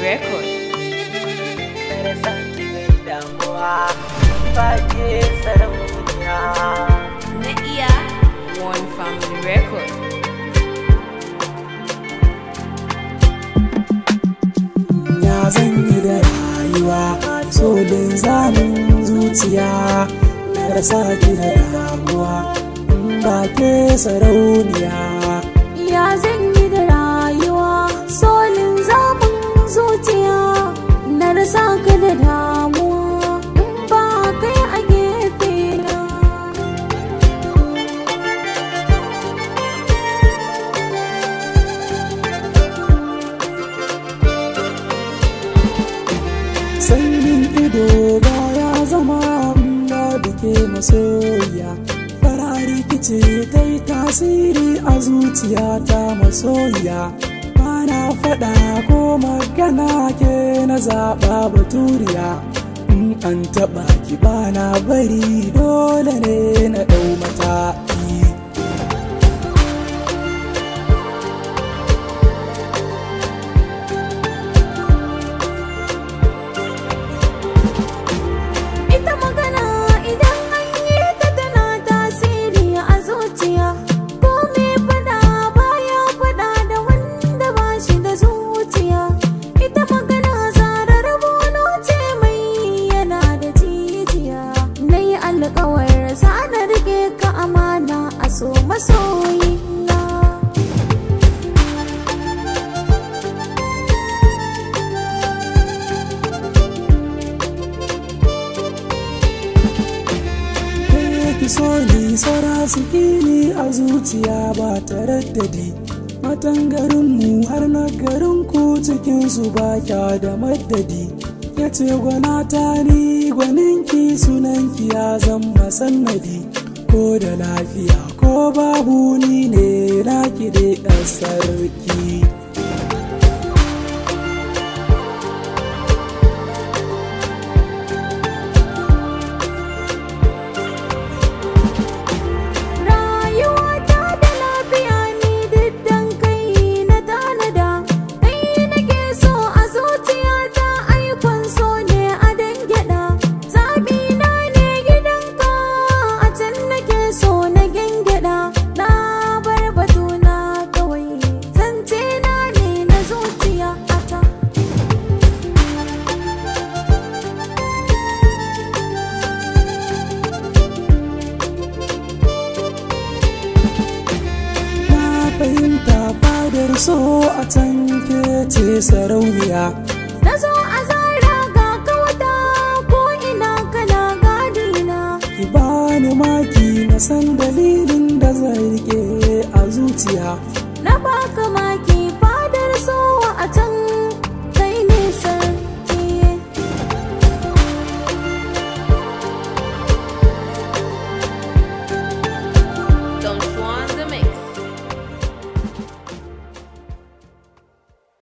Record. Na iya One Family Record. Ya zan yi da rayuwa solin zamin zuciya na rasa ki da damuwa ba ke sarauniya. Ya zan yi da rayuwa solin zamin zuciya na rasa ka da damuwa ba kai a gefe na. Sanyin ido ba ya zama ba bike masoya, farari kice ta yi tasiri a zuciyata masoya. Bana faɗa ko magana ke na zaɓa baturiya, in an taɓa ki bana bari dole ne na ɗau mataki. Ita magana idan an yi ta tana tasiri a zuciya, ko me faɗa baya faɗa da wanda ba shi da zuciya. Ita magana zarar bono ce mai yana da jijiya, na yi alkawar za na rike ka amana a so masoyi na. Ki so ni saura su ni a zuciya ba taraddadi, matan garinmu har na garinku cikinsu ba kya da maddadi. Ya ce gwanata ni gwaninki sunanki ya zama sannadi, ko da lafiya ko babu ni ne naki dai sarki. Fahimta fadar so a can ke ce sarauniya. Na zo a zara ga kawata ko ina kana gadina. Ki bani maki na san dalilin da zai rike a zuciya. Na baka maki fadar so a can